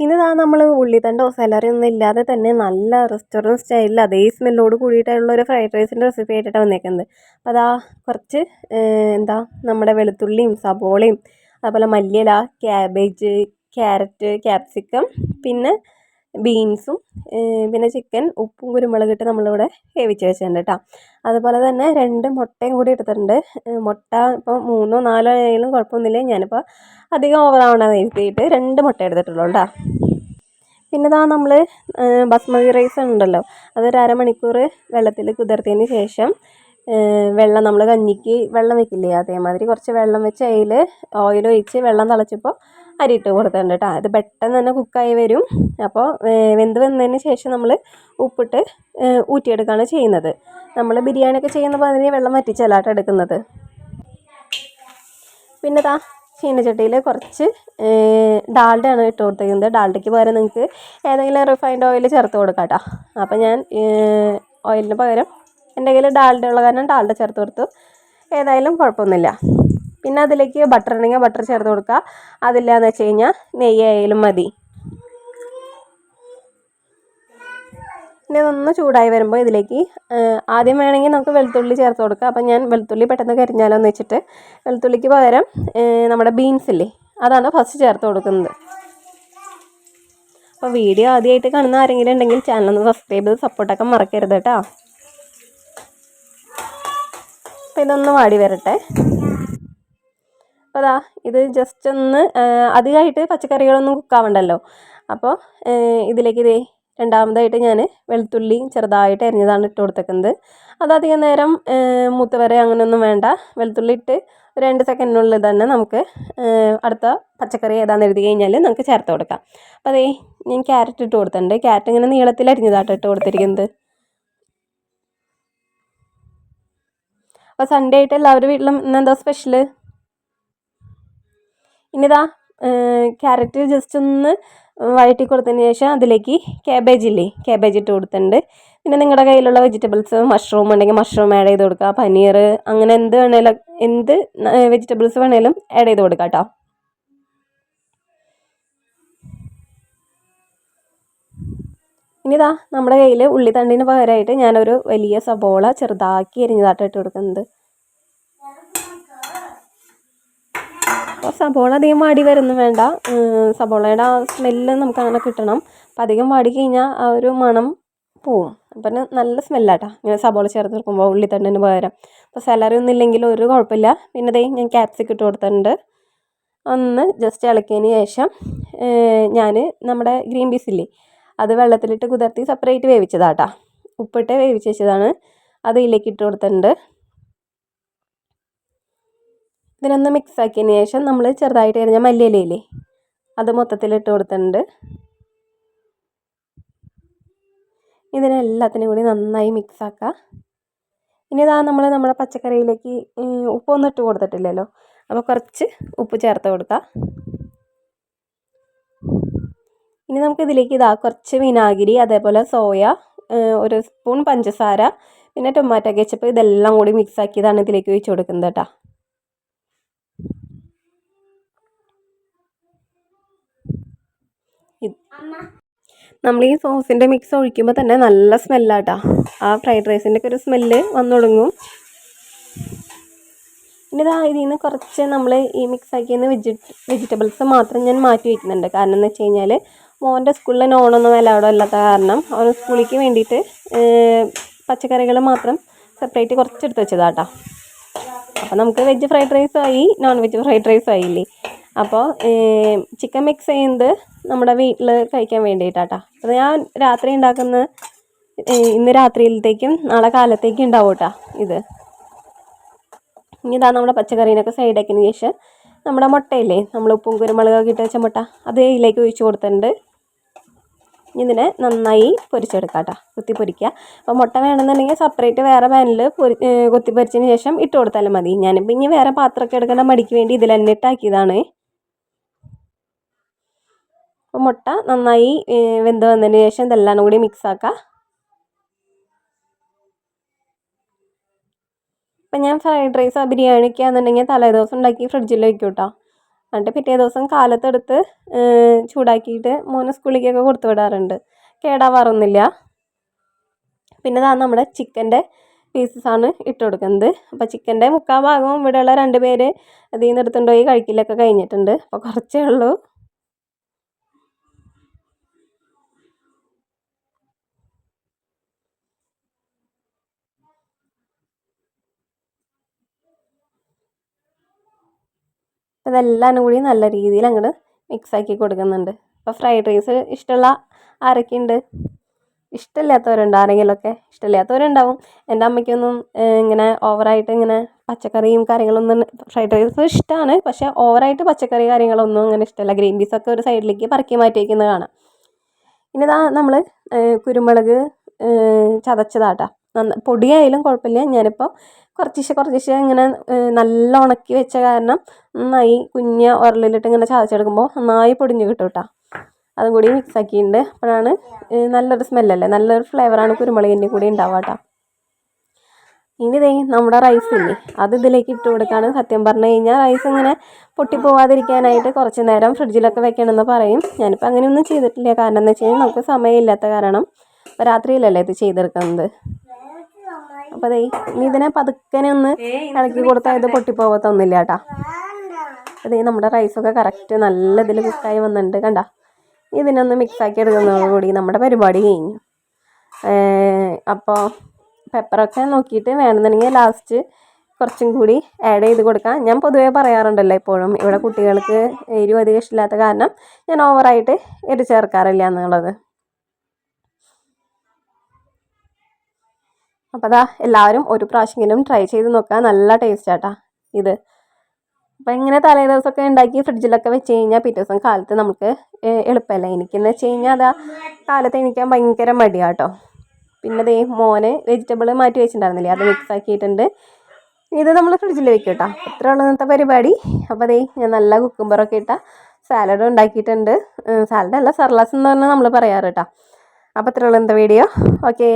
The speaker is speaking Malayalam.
ഇതാ നമ്മൾ ഉള്ളിത്തണ്ടോ സാലറി ഒന്നും ഇല്ലാതെ തന്നെ നല്ല റെസ്റ്റോറൻറ്റ് സ്റ്റൈലിൽ അതേ സ്മെല്ലോട് കൂടിയിട്ടുള്ള ഒരു ഫ്രൈഡ് റൈസിൻ്റെ റെസിപ്പി ആയിട്ടാണ് വന്നേക്കുന്നത്. അപ്പോൾ അതാ കുറച്ച് എന്താ നമ്മുടെ വെളുത്തുള്ളിയും സബോളയും അതുപോലെ മല്ലിയില, ക്യാബേജ്, ക്യാരറ്റ്, ക്യാപ്സിക്കം, പിന്നെ ബീൻസും, പിന്നെ ചിക്കൻ ഉപ്പും കുരുമുളകിട്ട് നമ്മളിവിടെ വേവിച്ച് വെച്ചിട്ടുണ്ട് കേട്ടോ. അതുപോലെ തന്നെ 2 മുട്ടയും കൂടി എടുത്തിട്ടുണ്ട്. മുട്ട ഇപ്പോൾ 3ഓ 4ഓ ആയാലും കുഴപ്പമൊന്നുമില്ല. ഞാനിപ്പോൾ അധികം ഓവറാവണമെന്ന് കരുതിയിട്ട് 2 മുട്ട എടുത്തിട്ടുള്ളൂ കേട്ടോ. പിന്നെ ഇതാ നമ്മൾ ബസ്മതി റൈസ് ഉണ്ടല്ലോ, അതൊരു അരമണിക്കൂർ വെള്ളത്തിൽ കുതിർത്തതിന് ശേഷം വെള്ളം നമ്മൾ കഞ്ഞിക്ക് വെള്ളം വെക്കില്ലേ, അതേമാതിരി കുറച്ച് വെള്ളം വെച്ച് അതിൽ ഓയിൽ ഒഴിച്ച് വെള്ളം തിളച്ചപ്പോൾ അരി ഇട്ട് കൊടുത്തിട്ടുണ്ട് കേട്ടോ. ഇത് പെട്ടെന്ന് തന്നെ കുക്കായി വരും. അപ്പോൾ വെന്ത് വന്നതിന് ശേഷം നമ്മൾ ഉപ്പിട്ട് ഊറ്റിയെടുക്കുകയാണ് ചെയ്യുന്നത്. നമ്മൾ ബിരിയാണിയൊക്കെ ചെയ്യുന്ന മാതിരി വെള്ളം വറ്റിച്ചല്ലാട്ടോ എടുക്കുന്നത്. പിന്നെ ഇതാ ചീനച്ചട്ടിയിൽ കുറച്ച് ഡാൽഡയാണ് ഇട്ട് കൊടുത്തിരിക്കുന്നത്. ഡാൽഡയ്ക്ക് പകരം നിങ്ങൾക്ക് ഏതെങ്കിലും റിഫൈൻഡ് ഓയിൽ ചേർത്ത് കൊടുക്കാം കേട്ടോ. അപ്പോൾ ഞാൻ ഓയിലിന് പകരം എൻ്റെ കയ്യിൽ ഡാൽഡ ഉള്ള കാരണം ഡാൽഡ ചേർത്ത് കൊടുത്തു. ഏതായാലും കുഴപ്പമൊന്നുമില്ല. പിന്നെ അതിലേക്ക് ബട്ടർ ഉണ്ടെങ്കിൽ ബട്ടർ ചേർത്ത് കൊടുക്കുക. അതില്ലാന്ന് വെച്ച് കഴിഞ്ഞാൽ നെയ്യായാലും മതി. പിന്നെ ഇതൊന്ന് ചൂടായി വരുമ്പോൾ ഇതിലേക്ക് ആദ്യം വേണമെങ്കിൽ നമുക്ക് വെളുത്തുള്ളി ചേർത്ത് കൊടുക്കാം. അപ്പം ഞാൻ വെളുത്തുള്ളി പെട്ടെന്ന് കരിഞ്ഞാലോ എന്ന് വെച്ചിട്ട് വെളുത്തുള്ളിക്ക് പകരം നമ്മുടെ ബീൻസ് ഇല്ലേ, അതാണ് ഫസ്റ്റ് ചേർത്ത് കൊടുക്കുന്നത്. അപ്പോൾ വീഡിയോ ആദ്യമായിട്ട് കാണുന്ന ആരെങ്കിലും ഉണ്ടെങ്കിൽ ചാനലൊന്ന് സബ്സ്ക്രൈബ് ചെയ്ത് സപ്പോർട്ടൊക്കെ മറക്കരുത് കേട്ടോ. അപ്പോൾ ഇതൊന്ന് വാടി വരട്ടെ. അപ്പോൾ അതാ ഇത് ജസ്റ്റ് ഒന്ന് അധികമായിട്ട് പച്ചക്കറികളൊന്നും കുക്കാവണ്ടല്ലോ. അപ്പോൾ ഇതിലേക്ക് ഇതേ രണ്ടാമതായിട്ട് ഞാൻ വെളുത്തുള്ളി ചെറുതായിട്ട് അരിഞ്ഞതാണ് ഇട്ട് കൊടുത്തേക്കുന്നത്. അതധികം നേരം മൂത്ത് വരെ അങ്ങനെയൊന്നും വേണ്ട. വെളുത്തുള്ളി ഇട്ട് 2 സെക്കൻഡിനുള്ളിൽ തന്നെ നമുക്ക് അടുത്ത പച്ചക്കറി ഏതാണെന്ന് എഴുതി കഴിഞ്ഞാൽ നമുക്ക് ചേർത്ത് കൊടുക്കാം. അപ്പോൾ അതേ ഞാൻ ക്യാരറ്റ് ഇട്ട് കൊടുത്തിട്ടുണ്ട്. ക്യാരറ്റ് ഇങ്ങനെ നീളത്തിൽ അരിഞ്ഞതായിട്ട് ഇട്ട് കൊടുത്തിരിക്കുന്നത്. അപ്പോൾ സൺഡേ ആയിട്ട് എല്ലാവരും വീട്ടിലും ഇന്നെന്താ സ്പെഷ്യൽ? ഇനിതാ ക്യാരറ്റ് ജസ്റ്റ് ഒന്ന് വഴറ്റി കൊടുത്തതിന് ശേഷം അതിലേക്ക് ക്യാബേജ് ഇല്ലേ, ക്യാബേജ് ഇട്ട് കൊടുത്തിട്ടുണ്ട്. പിന്നെ നിങ്ങളുടെ കയ്യിലുള്ള വെജിറ്റബിൾസ് മഷ്റൂം ഉണ്ടെങ്കിൽ മഷ്റൂം ആഡ് ചെയ്ത് കൊടുക്കുക. പനീർ അങ്ങനെ എന്ത് വേണേലും എന്ത് വെജിറ്റബിൾസ് വേണേലും ആഡ് ചെയ്ത് കൊടുക്കാം കേട്ടോ. ഇനിതാ നമ്മുടെ കയ്യിൽ ഉള്ളിത്തണ്ടിന് പകരമായിട്ട് ഞാനൊരു വലിയ സബോള ചെറുതാക്കി എരിഞ്ഞതായിട്ട് ഇട്ട് കൊടുക്കുന്നത്. അപ്പോൾ സബോള അധികം വാടി വരുന്നു വേണ്ട. സബോളയുടെ ആ സ്മെല്ല് നമുക്ക് അങ്ങനെ കിട്ടണം. അപ്പോൾ അധികം വാടി കഴിഞ്ഞാൽ ആ ഒരു മണം പോവും. അപ്പം നല്ല സ്മെല്ലാട്ടോ ഇങ്ങനെ സബോള ചേർത്ത് കൊടുക്കുമ്പോൾ ഉള്ളിത്തണ്ടിന് പകരം. അപ്പോൾ സാലറി ഒന്നും ഇല്ലെങ്കിൽ ഒരു കുഴപ്പമില്ല. പിന്നെ ദേ ഞാൻ ക്യാപ്സിക്കം ഇട്ട് കൊടുത്തിട്ടുണ്ട്. ഒന്ന് ജസ്റ്റ് ഇളക്കിയതിന് ശേഷം ഞാൻ നമ്മുടെ ഗ്രീൻ പീസ് ഇല്ലേ, അത് വെള്ളത്തിലിട്ട് കുതിർത്തി സെപ്പറേറ്റ് വേവിച്ചതാട്ടോ. ഉപ്പിട്ട് വേവിച്ച് വെച്ചതാണ്. അത് ഇതിലേക്ക് ഇട്ട് കൊടുത്തിട്ടുണ്ട്. ഇതിനൊന്ന് മിക്സ് ആക്കിയതിന് ശേഷം നമ്മൾ ചെറുതായിട്ട് എറിഞ്ഞ മല്ലിയിലയില്ലേ, അത് മൊത്തത്തിൽ ഇട്ട് കൊടുത്തിട്ടുണ്ട്. ഇതിനെല്ലാത്തിനും കൂടി നന്നായി മിക്സ് ആക്കുക. ഇനി ഇതാ നമ്മുടെ പച്ചക്കറിയിലേക്ക് ഉപ്പൊന്നും ഇട്ട് കൊടുത്തിട്ടില്ലല്ലോ, അപ്പോൾ കുറച്ച് ഉപ്പ് ചേർത്ത് കൊടുക്കുക. ഇനി നമുക്കിതിലേക്ക് ഇതാ കുറച്ച് വിനാഗിരി, അതേപോലെ സോയ, 1 സ്പൂൺ പഞ്ചസാര, പിന്നെ ടൊമാറ്റോ കെച്ചപ്പ്, ഇതെല്ലാം കൂടി മിക്സ് ആക്കിയതാണ് ഇതിലേക്ക് ഒഴിച്ച് കൊടുക്കുന്നത് കേട്ടോ. നമ്മൾ ഈ സോസിൻ്റെ മിക്സ് ഒഴിക്കുമ്പോൾ തന്നെ നല്ല സ്മെല്ലാട്ടോ. ആ ഫ്രൈഡ് റൈസിൻ്റെ ഒക്കെ ഒരു സ്മെല്ല് വന്നു തുടങ്ങും. ഇനി ഇതാ ഇതിൽ നിന്ന് കുറച്ച് നമ്മൾ ഈ മിക്സ് ആക്കിയെന്ന് വെജിറ്റബിൾസ് മാത്രം ഞാൻ മാറ്റി വയ്ക്കുന്നുണ്ട്. കാരണം എന്ന് വെച്ച് കഴിഞ്ഞാൽ മോൻ്റെ സ്കൂളിൽ നോണൊന്നും അലൗഡ് അല്ലാത്ത കാരണം അവൻ സ്കൂളിലേക്ക് വേണ്ടിയിട്ട് പച്ചക്കറികൾ മാത്രം സെപ്പറേറ്റ് കുറച്ചെടുത്ത് വെച്ചതാട്ടോ. അപ്പോൾ നമുക്ക് വെജ് ഫ്രൈഡ് റൈസും ആയി, നോൺ വെജ് ഫ്രൈഡ് റൈസും ആയില്ലേ. അപ്പോൾ ചിക്കൻ മിക്സ് ചെയ്യുന്നത് നമ്മുടെ വീട്ടിൽ കഴിക്കാൻ വേണ്ടിയിട്ടാട്ടോ. അത് ഞാൻ രാത്രി ഉണ്ടാക്കുന്ന ഇന്ന് രാത്രിയിലത്തേക്കും നാളെ കാലത്തേക്കും ഉണ്ടാവും കേട്ടോ ഇത്. ഇനി ഇതാ നമ്മുടെ പച്ചക്കറീനൊക്കെ സൈഡാക്കിയതിന് ശേഷം നമ്മുടെ മുട്ടയില്ലേ, നമ്മൾ ഉപ്പും കുരുമുളകൊക്കെ ഇട്ട് വെച്ച മുട്ട, അത് ഇതിലേക്ക് ഒഴിച്ച് കൊടുത്തിട്ടുണ്ട്. ഇതിനെ നന്നായി പൊരിച്ചെടുക്കാം കേട്ടോ, കുത്തി പൊരിക്കുക. അപ്പോൾ മുട്ട വേണമെന്നുണ്ടെങ്കിൽ സെപ്പറേറ്റ് വേറെ പാനിൽ കുത്തി പൊരിച്ചതിന് ശേഷം ഇട്ട് കൊടുത്താലും മതി. ഞാനിപ്പോൾ ഇനി വേറെ പാത്രമൊക്കെ എടുക്കേണ്ട മടിക്ക് വേണ്ടി ഇതിൽ തന്നെ ഇട്ടാക്കിയതാണ്. അപ്പോൾ മുട്ട നന്നായി വെന്ത് വന്നതിന് ശേഷം ഇതെല്ലാം കൂടി മിക്സ് ആക്കുക. അപ്പം ഞാൻ ഫ്രൈഡ് റൈസ് ബിരിയാണിക്ക് ആണെന്നുണ്ടെങ്കിൽ തലേദിവസം ഉണ്ടാക്കി ഫ്രിഡ്ജിൽ വയ്ക്കും കേട്ടോ. എന്നിട്ട് പിറ്റേ ദിവസം കാലത്തെടുത്ത് ചൂടാക്കിയിട്ട് മോന് സ്കൂളിലേക്കൊക്കെ കൊടുത്തു വിടാറുണ്ട്. കേടാവാറൊന്നുമില്ല. പിന്നെ ഇതാ നമ്മുടെ ചിക്കൻ്റെ പീസസാണ് ഇട്ട് കൊടുക്കുന്നത്. അപ്പോൾ ചിക്കൻ്റെ മുക്കാൽ ഭാഗവും ഇവിടെയുള്ള 2 പേര് അതിൽ നിന്ന് എടുത്തുകൊണ്ട് പോയി കഴിക്കലൊക്കെ കഴിഞ്ഞിട്ടുണ്ട്. അപ്പോൾ കുറച്ചേ ഉള്ളൂ. ഇതെല്ലാം കൂടി നല്ല രീതിയിൽ അങ്ങോട്ട് മിക്സാക്കി കൊടുക്കുന്നുണ്ട്. അപ്പോൾ ഫ്രൈഡ് റൈസ് ഇഷ്ടമുള്ള ആരൊക്കെയുണ്ട്? ഇഷ്ടമില്ലാത്തവരുണ്ട് ആരെങ്കിലുമൊക്കെ? ഇഷ്ടമില്ലാത്തവരുണ്ടാവും. എൻ്റെ അമ്മയ്ക്കൊന്നും ഇങ്ങനെ ഓവറായിട്ട് ഇങ്ങനെ പച്ചക്കറിയും കാര്യങ്ങളൊന്നും ഫ്രൈഡ് റൈസ് ഇഷ്ടമാണ്, പക്ഷേ ഓവറായിട്ട് പച്ചക്കറി കാര്യങ്ങളൊന്നും അങ്ങനെ ഇഷ്ടമല്ല. ഗ്രീൻ പീസൊക്കെ ഒരു സൈഡിലേക്ക് പറക്കി മാറ്റി വയ്ക്കുന്നത് കാണാം. ഇനി ഇതാ നമ്മൾ കുരുമുളക് ചതച്ചതാട്ടാ. പൊടിയായാലും കുഴപ്പമില്ല. ഞാനിപ്പോൾ കുറച്ചിശെ ഇങ്ങനെ നല്ല ഉണക്കി വെച്ച കാരണം നന്നായി കുഞ്ഞ ഉരലിലിട്ട് ഇങ്ങനെ ചതച്ചെടുക്കുമ്പോൾ നന്നായി പൊടിഞ്ഞ് കിട്ടും കേട്ടോ. അതും കൂടി മിക്സ് ആക്കിയിട്ടുണ്ട്. അപ്പോഴാണ് നല്ലൊരു സ്മെല്ലല്ലേ, നല്ലൊരു ഫ്ലേവറാണ് കുരുമുളകിൻ്റെ കൂടി ഉണ്ടാവുക കേട്ടോ. ഇനി ദേ നമ്മുടെ റൈസ് ഇല്ലേ, അത് ഇതിലേക്ക് ഇട്ട് കൊടുക്കുകയാണ്. സത്യം പറഞ്ഞു കഴിഞ്ഞാൽ റൈസ് ഇങ്ങനെ പൊട്ടിപ്പോവാതിരിക്കാനായിട്ട് കുറച്ച് നേരം ഫ്രിഡ്ജിലൊക്കെ വെക്കണമെന്ന് പറയും. ഞാനിപ്പോൾ അങ്ങനെയൊന്നും ചെയ്തിട്ടില്ല. കാരണം എന്ന് വെച്ച് കഴിഞ്ഞാൽ നമുക്ക് സമയമില്ലാത്ത കാരണം ഇപ്പോൾ രാത്രിയിലല്ലേ ഇത് ചെയ്തെടുക്കുന്നത്. അപ്പോൾ ദേ ഇനി ഇതിനെ പതുക്കനെ ഒന്ന് ഇളക്കി കൊടുത്താൽ ഇത് പൊട്ടിപ്പോകത്തൊന്നുമില്ല കേട്ടോ. അതേ നമ്മുടെ റൈസൊക്കെ കറക്റ്റ് നല്ല ഇതിൽ കുക്കായി വന്നിട്ടുണ്ട് കണ്ട. ഇതിനൊന്ന് മിക്സാക്കി എടുക്കുന്നതോടുകൂടി നമ്മുടെ പരിപാടി കഴിഞ്ഞു. അപ്പോൾ പെപ്പറൊക്കെ നോക്കിയിട്ട് വേണമെന്നുണ്ടെങ്കിൽ ലാസ്റ്റ് കുറച്ചും കൂടി ആഡ് ചെയ്ത് കൊടുക്കാം. ഞാൻ പൊതുവേ പറയാറുണ്ടല്ലോ എപ്പോഴും, ഇവിടെ കുട്ടികൾക്ക് എരിവ് അധികം ഇഷ്ടമില്ലാത്ത കാരണം ഞാൻ ഓവറായിട്ട് എരി ചേർക്കാറില്ല എന്നുള്ളത്. അപ്പോൾ അതാ എല്ലാവരും ഒരു പ്രാവശ്യമെങ്കിലും ട്രൈ ചെയ്ത് നോക്കുക. നല്ല ടേസ്റ്റാട്ടാ ഇത്. അപ്പോൾ ഇങ്ങനെ തലേ ദിവസമൊക്കെ ഉണ്ടാക്കി ഫ്രിഡ്ജിലൊക്കെ വെച്ച് കഴിഞ്ഞാൽ പിറ്റേ ദിവസം കാലത്ത് നമുക്ക് എളുപ്പമല്ല. എനിക്കെന്ന് വെച്ച് കഴിഞ്ഞാൽ അതാ കാലത്ത് എണീക്കാൻ ഭയങ്കര മടിയാട്ടോ. പിന്നെ ദേ മോന് വെജിറ്റബിൾ മാറ്റി വെച്ചിട്ടുണ്ടായിരുന്നില്ലേ, അത് മിക്സ് ആക്കിയിട്ടുണ്ട്. ഇത് നമ്മൾ ഫ്രിഡ്ജിൽ വെക്കും കേട്ടോ. ഇത്ര ഉള്ള ഇന്നത്തെ പരിപാടി. അപ്പോൾ ദേ ഞാൻ നല്ല കുക്കുംബറൊക്കെ ഇട്ട സാലഡ് ഉണ്ടാക്കിയിട്ടുണ്ട്. സാലഡ് അല്ല, സർലാസ് എന്ന് പറഞ്ഞാൽ നമ്മൾ പറയാറ് കേട്ടോ. അപ്പോൾ ഇത്ര ഉള്ള ഇന്നത്തെ വീഡിയോ. ഓക്കേ.